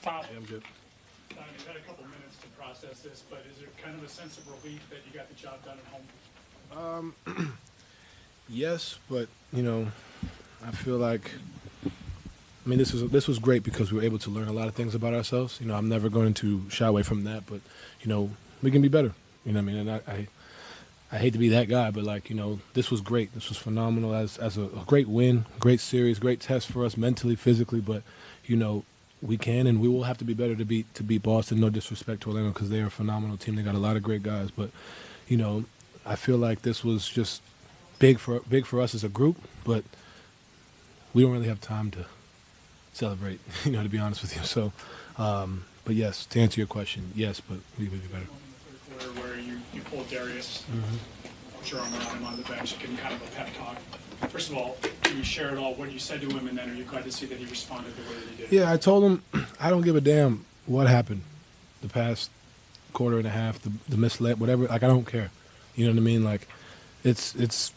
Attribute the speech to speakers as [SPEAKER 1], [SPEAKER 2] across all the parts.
[SPEAKER 1] Tom,
[SPEAKER 2] Yeah, I'm good.
[SPEAKER 1] Tom, you've had a couple minutes to process this, but is there kind of a sense of relief that you got the job done at home?
[SPEAKER 2] Yes, but I feel like this was great because we were able to learn a lot of things about ourselves. I'm never going to shy away from that, but we can be better. You know what I mean? And I hate to be that guy, but this was great. This was phenomenal as a great win, great series, great test for us mentally, physically. But we can and we will have to be better to beat Boston. No disrespect to Orlando because they are a phenomenal team. They got a lot of great guys, but I feel like this was just big for us as a group. But we don't really have time to celebrate. To be honest with you. So, but yes, to answer your question, yes, but we would be better.
[SPEAKER 1] In the third quarter, where you pulled Darius, put your arm around him on the bench, give him kind of a pep talk. First of all, can you share it all, what you said to him, and then are you glad to see that he responded the way that he did?
[SPEAKER 2] Yeah, I told him I don't give a damn what happened the past quarter and a half, the misled, whatever. Like, I don't care. You know what I mean? Like, it's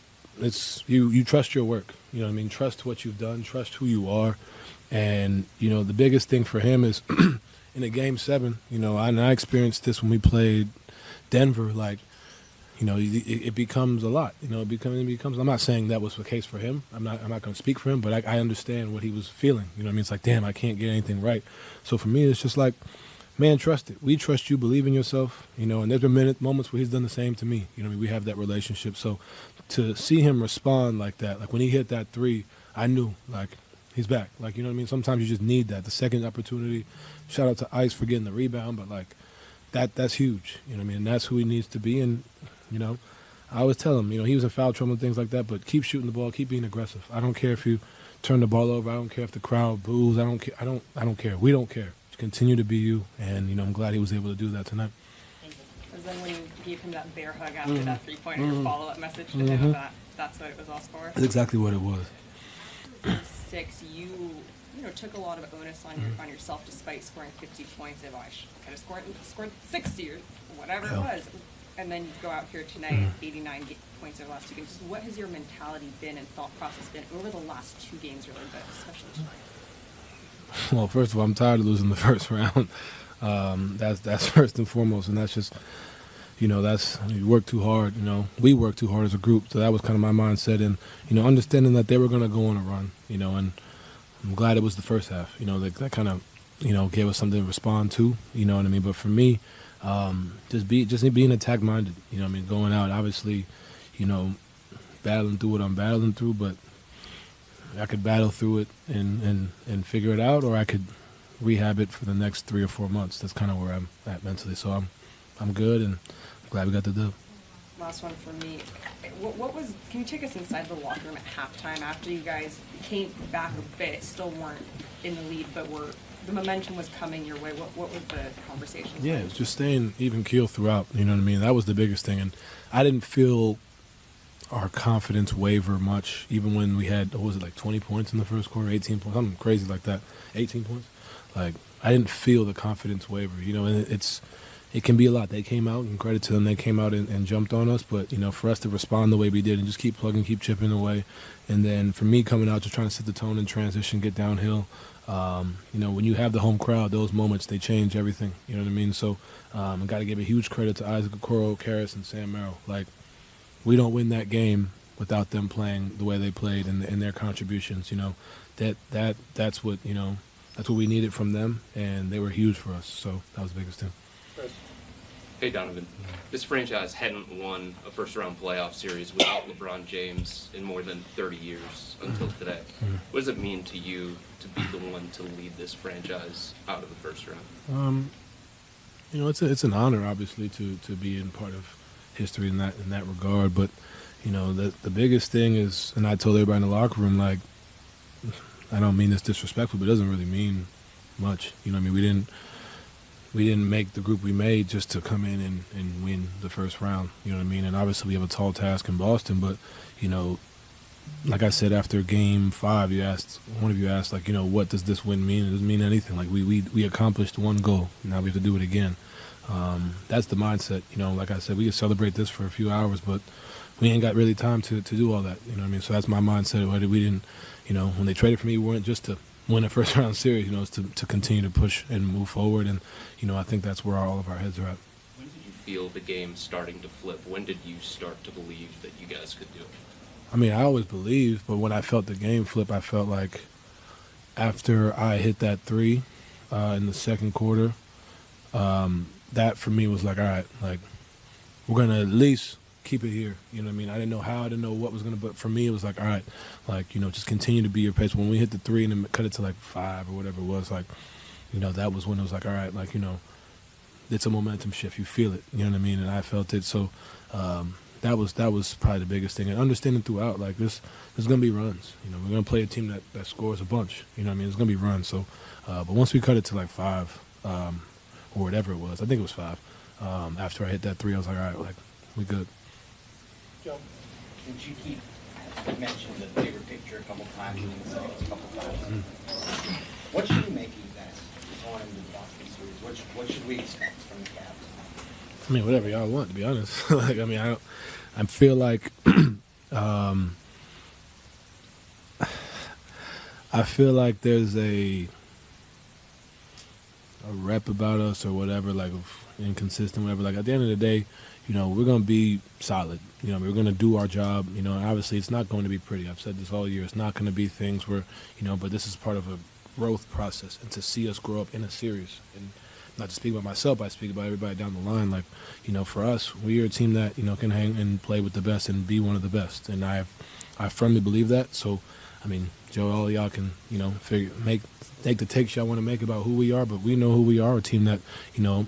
[SPEAKER 2] you trust your work. You know what I mean? Trust what you've done. Trust who you are. And the biggest thing for him is in a game 7. I experienced this when we played Denver. Like, it becomes a lot. It becomes. I'm not saying that was the case for him. I'm not going to speak for him, but I understand what he was feeling. You know what I mean? It's like, damn, I can't get anything right. So for me, it's just like, man, trust it. We trust you. Believe in yourself. And there's been moments where he's done the same to me. You know what I mean? We have that relationship. So to see him respond like that, like when he hit that 3, I knew, like, he's back. Like, you know what I mean? Sometimes you just need that. The second opportunity. Shout out to Ice for getting the rebound, but like that's huge. You know what I mean? And that's who he needs to be. And I always tell him, he was in foul trouble and things like that, but keep shooting the ball, keep being aggressive. I don't care if you turn the ball over. I don't care if the crowd boos. I don't care. I don't care. We don't care. Continue to be you. And I'm glad he was able to do that tonight.
[SPEAKER 3] Was then when you gave him that bear hug after that 3-pointer, your follow-up message to him, that's what it was all for?
[SPEAKER 2] That's exactly what it was.
[SPEAKER 3] 6, you took a lot of onus on yourself despite scoring 50 points. If I could have scored 60 or whatever it was. And then you go out here tonight, 89 points over the last 2 games. Just what has your mentality been and thought process been over the last 2 games, really, but especially tonight?
[SPEAKER 2] Well, first of all, I'm tired of losing the first round. That's first and foremost, and that's just, you work too hard. We work too hard as a group, so that was kind of my mindset, and understanding that they were going to go on a run. And I'm glad it was the first half. That kind of, gave us something to respond to. You know what I mean? But for me, just being attack minded. Going out, obviously, battling through what I'm battling through, but I could battle through it and figure it out, or I could rehab it for the next 3 or 4 months. That's kind of where I'm at mentally. So I'm good, and I'm glad we got the dub.
[SPEAKER 3] Last one for me. Can you take us inside the locker room at halftime after you guys came back a bit, still weren't in the lead, but the momentum was coming your way? What was the conversation?
[SPEAKER 2] Yeah, it was just staying even keel throughout. You know what I mean? That was the biggest thing, and I didn't feel our confidence waver much, even when we had, 20 points in the first quarter, 18 points, something crazy like that, 18 points. Like, I didn't feel the confidence waver, and it can be a lot. They came out, and credit to them, they came out and jumped on us, but, for us to respond the way we did and just keep plugging, keep chipping away, and then for me coming out, just trying to set the tone in transition, get downhill, when you have the home crowd, those moments, they change everything, you know what I mean? So I got to give a huge credit to Isaac Okoro, Karras, and Sam Merrill. Like, we don't win that game without them playing the way they played and their contributions. That's what that's what we needed from them, and they were huge for us. So that was the biggest thing.
[SPEAKER 4] Hey Donovan, this franchise hadn't won a first-round playoff series without LeBron James in more than 30 years until today. What does it mean to you to be the one to lead this franchise out of the first round?
[SPEAKER 2] It's an honor, obviously, to be in part of history in that regard. But the biggest thing is, and I told everybody in the locker room, like, I don't mean this disrespectful, but it doesn't really mean much. I mean, we didn't make the group we made just to come in and win the first round. You know what I mean? And obviously we have a tall task in Boston, but like I said, after game 5, one of you asked, like, what does this win mean? It doesn't mean anything. Like, we accomplished one goal. Now we have to do it again. That's the mindset. Like I said, we could celebrate this for a few hours, but we ain't got really time to do all that. You know what I mean? So that's my mindset. We didn't, when they traded for me, we weren't just to win a first round series, is to continue to push and move forward. And, I think that's where all of our heads are at.
[SPEAKER 4] When did you feel the game starting to flip? When did you start to believe that you guys could do it?
[SPEAKER 2] I mean, I always believed, but when I felt the game flip, I felt like after I hit that three in the second quarter, that for me was like, all right, like we're going to at least keep it here. You know what I mean? I didn't know how, I didn't know what was going to, but for me it was like, all right, like, just continue to be your pace. When we hit the three and then cut it to like 5 or whatever it was, like, that was when it was like, all right, like, it's a momentum shift. You feel it, you know what I mean? And I felt it. So that was probably the biggest thing. And understanding throughout, like there's going to be runs. We're going to play a team that scores a bunch. You know what I mean? There's going to be runs. So, but once we cut it to like 5 or whatever it was, I think it was 5, after I hit that three, I was like, all right, like we good.
[SPEAKER 5] Joe, since you mentioned the bigger picture a couple times and the Celtics a couple times, what should we make of you guys going into the Boston series? What should we expect from the Cavs?
[SPEAKER 2] I mean, whatever y'all want, to be honest. Like, I mean, I feel like, I feel like there's a rep about us or whatever, like inconsistent, whatever. Like at the end of the day, we're gonna be solid. We're gonna do our job. And obviously it's not going to be pretty. I've said this all year. It's not going to be things where, but this is part of a growth process, and to see us grow up in a series, and not to speak about myself, I speak about everybody down the line. Like, for us, we are a team that can hang and play with the best and be one of the best, and I firmly believe that. So, I mean, Joe, all y'all can make the takes y'all want to make about who we are, but we know who we are, a team that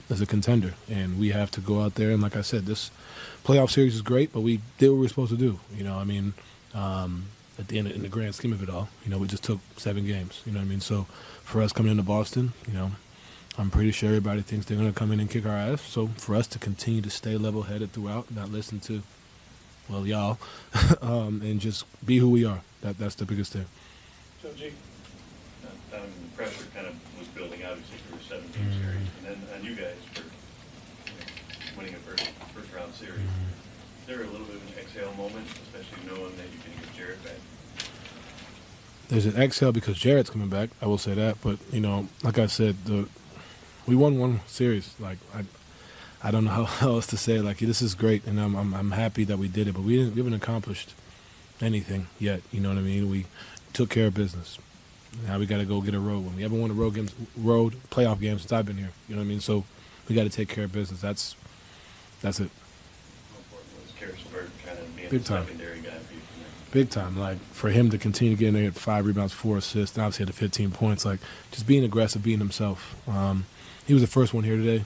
[SPEAKER 2] is a contender, and we have to go out there. And like I said, this playoff series is great, but we did what we were supposed to do. I mean, at the end, in the grand scheme of it all, we just took 7 games. You know what I mean? So for us coming into Boston, I'm pretty sure everybody thinks they're going to come in and kick our ass. So for us to continue to stay level-headed throughout, not listen to, well, y'all, and just be who we are. That's the biggest thing.
[SPEAKER 1] So, G.
[SPEAKER 6] The pressure kind of was building, obviously, for a 7-game series, and then on you guys for winning a first round series. Is there a little bit of an exhale moment, especially knowing that you can get Jarrett back?
[SPEAKER 2] There's an exhale because Jarrett's coming back. I will say that, but like I said, we won one series. Like I don't know how else to say it. Like, this is great, and I'm happy that we did it, but we haven't accomplished anything yet. You know what I mean? We took care of business. Now we got to go get a road one. We haven't won a road playoff game since I've been here. You know what I mean? So we got to take care of business. That's it.
[SPEAKER 6] How important was Karasberg kind of being
[SPEAKER 2] Big
[SPEAKER 6] the
[SPEAKER 2] time.
[SPEAKER 6] secondary guy for you from there?
[SPEAKER 2] Big time. Like, for him to continue to get in there at 5 rebounds, 4 assists, and obviously had the 15 points. Like, just being aggressive, being himself. He was the first one here today,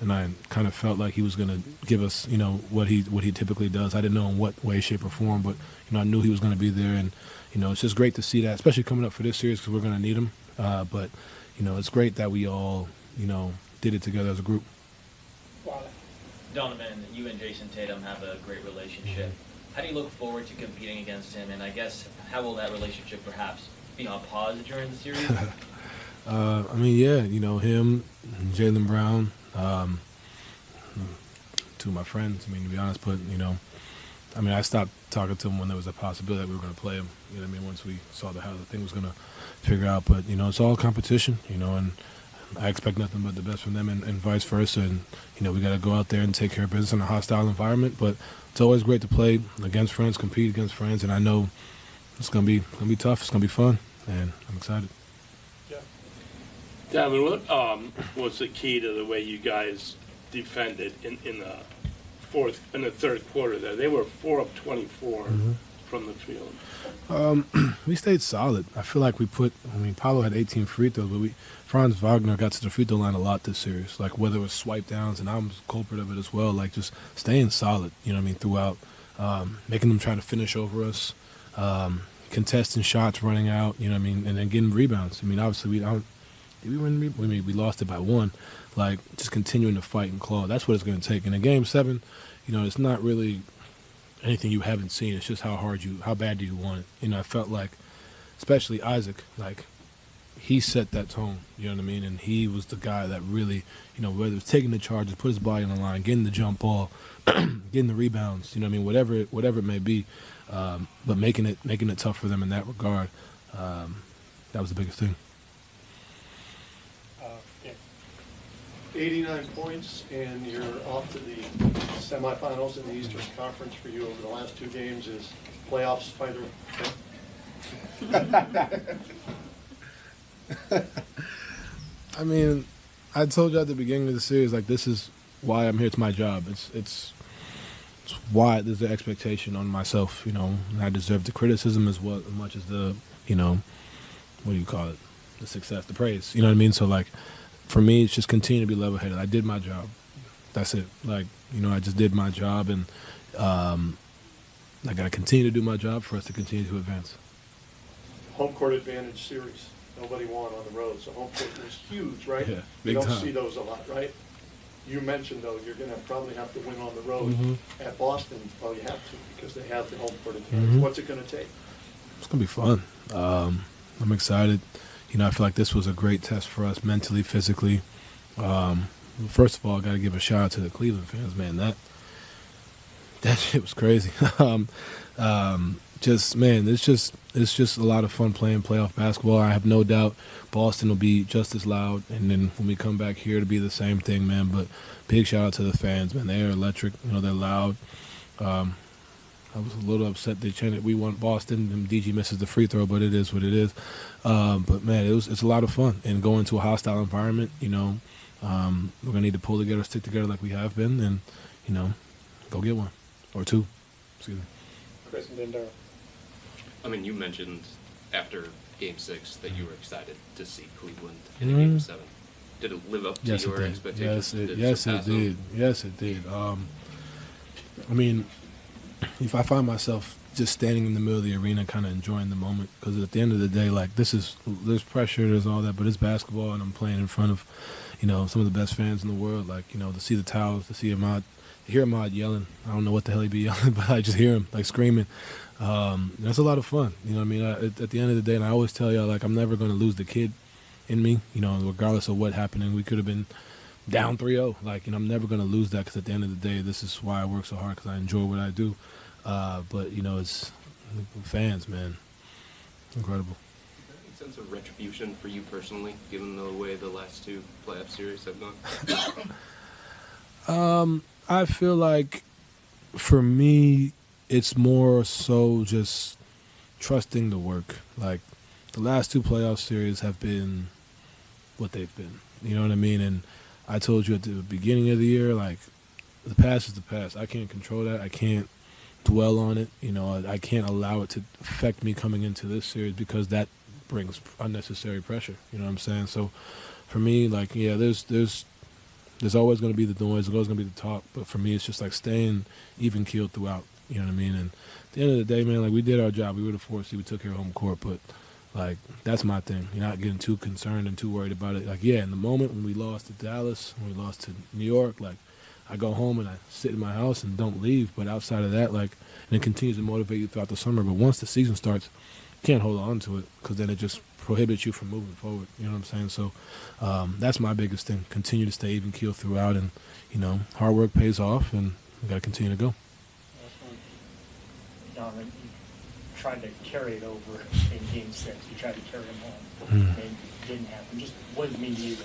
[SPEAKER 2] and I kind of felt like he was going to give us, what he typically does. I didn't know in what way, shape, or form, but I knew he was going to be there, and it's just great to see that, especially coming up for this series because we're going to need him. But it's great that we all did it together as a group.
[SPEAKER 7] Donovan, you and Jason Tatum have a great relationship. How do you look forward to competing against him? And I guess, how will that relationship perhaps be on pause during the series?
[SPEAKER 2] I mean, yeah, him, Jaylen Brown, two of my friends, to be honest, but, I stopped talking to him when there was a possibility that we were going to play him, once we saw how the thing was going to figure out. But, it's all competition, and I expect nothing but the best from them and vice versa. And, we got to go out there and take care of business in a hostile environment. But it's always great to play against friends, compete against friends, and I know it's going to be tough. It's going to be fun, and I'm excited.
[SPEAKER 8] Donovan, what was the key to the way you guys defended in the third quarter there? They were 4 of 24 from the field.
[SPEAKER 2] We stayed solid. I feel like Paolo had 18 free throws, but Franz Wagner got to the free throw line a lot this series. Like, whether it was swipe downs, and I was culprit of it as well. Like, just staying solid, throughout, making them try to finish over us, contesting shots, running out, and then getting rebounds. Obviously did we win? We lost it by 1. Like, just continuing to fight and claw. That's what it's going to take. In a game 7, it's not really anything you haven't seen. It's just how bad do you want it? I felt like, especially Isaac, like, he set that tone. You know what I mean? And he was the guy that really, whether it was taking the charges, put his body on the line, getting the jump ball, getting the rebounds. Whatever it may be, but making it tough for them in that regard. That was the biggest thing.
[SPEAKER 9] 89 points, and you're off to the semifinals in the Eastern Conference for you over the last 2 games. Is playoffs fighter?
[SPEAKER 2] I mean, I told you at the beginning of the series, like, this is why I'm here. It's my job. It's why there's the expectation on myself, you know, and I deserve the criticism as much as the, you know, what do you call it, the success, the praise, you know what I mean? So, like, for me, it's just continue to be level-headed. I did my job. That's it. Like, you know, I just did my job, and I got to continue to do my job for us to continue to advance.
[SPEAKER 9] Home court advantage series. Nobody won on the road, so home court was huge, right?
[SPEAKER 2] Yeah,
[SPEAKER 9] You
[SPEAKER 2] big
[SPEAKER 9] don't
[SPEAKER 2] time.
[SPEAKER 9] see those a lot, right? You mentioned, though, you're going to probably have to win on the road
[SPEAKER 2] Mhm.
[SPEAKER 9] at Boston. Well, you have to because they have the home court advantage.
[SPEAKER 2] Mhm.
[SPEAKER 9] What's it going to take?
[SPEAKER 2] It's going to be fun. I'm excited. You know, I feel like this was a great test for us mentally, physically. First of all, I got to give a shout out to the Cleveland fans, man. That shit was crazy. It's just a lot of fun playing playoff basketball. I have no doubt Boston will be just as loud, and then when we come back here, to be the same thing, man. But big shout out to the fans, man. They are electric. You know, they're loud. I was a little upset they chanted "We want Boston" and DG misses the free throw, but it is what it is. But man, it's a lot of fun, and going to a hostile environment. You know, we're gonna need to pull together, stick together like we have been, and you know, go get one or two. Excuse me.
[SPEAKER 9] Chris and Dindar.
[SPEAKER 4] I mean, you mentioned after Game 6 that you were excited to see Cleveland in
[SPEAKER 2] Mhm.
[SPEAKER 4] Game 7. Did it live up to
[SPEAKER 2] Yes,
[SPEAKER 4] your
[SPEAKER 2] it did.
[SPEAKER 4] expectations? Did
[SPEAKER 2] Yes, it
[SPEAKER 4] surpass them?
[SPEAKER 2] did. Yes, it did. I mean, if I find myself just standing in the middle of the arena, kind of enjoying the moment, because at the end of the day, like, there's pressure, there's all that, but it's basketball, and I'm playing in front of, you know, some of the best fans in the world. Like, you know, to see the towels, to see Ahmad, to hear Ahmad yelling. I don't know what the hell he'd be yelling, but I just hear him like screaming. That's a lot of fun. You know what I mean? At the end of the day, and I always tell y'all, like, I'm never going to lose the kid in me, you know, regardless of what happened. And we could have been down 3-0. Like, you know, I'm never going to lose that, because at the end of the day, this is why I work so hard, because I enjoy what I do. But, you know, it's fans, man. Incredible.
[SPEAKER 4] Is there any sense of retribution for you personally, given the way the last 2 playoff series have gone?
[SPEAKER 2] I feel like for me, it's more so just trusting the work. Like, the last 2 playoff series have been what they've been. You know what I mean? And I told you at the beginning of the year, like, the past is the past. I can't control that. I can't dwell on it. You know, I can't allow it to affect me coming into this series, because that brings unnecessary pressure. You know what I'm saying? So for me, like, yeah, there's always going to be the noise. There's always going to be the talk. But for me, it's just like staying even keeled throughout. You know what I mean? And at the end of the day, man, like, we did our job. We were the 4th seed. We took care of home court. But, like, that's my thing. You're not getting too concerned and too worried about it. Like, yeah, in the moment when we lost to Dallas, when we lost to New York, like, I go home and I sit in my house and don't leave. But outside of that, like, and it continues to motivate you throughout the summer. But once the season starts, you can't hold on to it, because then it just prohibits you from moving forward. You know what I'm saying? So that's my biggest thing. Continue to stay even keeled throughout, and, you know, hard work pays off, and we got to continue to go.
[SPEAKER 10] Donovan, you tried to carry it over in Game 6. You tried to carry them home,
[SPEAKER 2] Mhm.
[SPEAKER 10] and it didn't happen. Just what does it mean to you to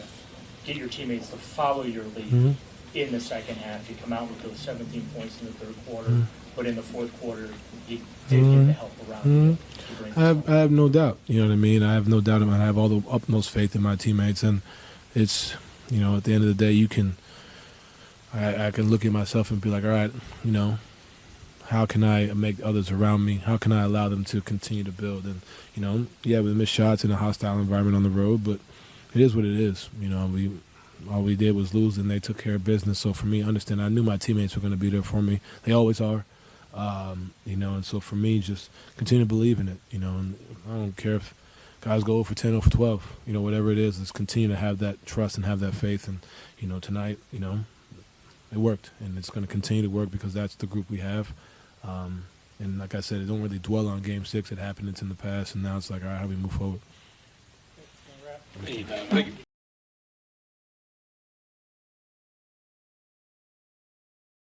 [SPEAKER 10] get your teammates to follow your lead
[SPEAKER 2] Mhm.
[SPEAKER 10] in the second half? You come out with those 17 points in the third quarter,
[SPEAKER 2] Mhm.
[SPEAKER 10] but in the fourth quarter, you did get the help around you to bring
[SPEAKER 2] I have no doubt. You know what I mean? I have no doubt about it. I have all the utmost faith in my teammates, and it's, you know, at the end of the day, I can look at myself and be like, all right, you know, how can I make others around me? How can I allow them to continue to build? And, you know, yeah, we missed shots in a hostile environment on the road, but it is what it is. You know, all we did was lose, and they took care of business. So for me, understand, I knew my teammates were going to be there for me. They always are. You know, and so for me, just continue to believe in it. You know, and I don't care if guys go 0 for 10, 0 for 12. You know, whatever it is, let's continue to have that trust and have that faith. And, you know, tonight, you know, it worked, and it's going to continue to work, because that's the group we have. And like I said, it don't really dwell on Game 6. It happened. It's in the past, and now it's like, all right, how do we move forward?
[SPEAKER 8] Thank you.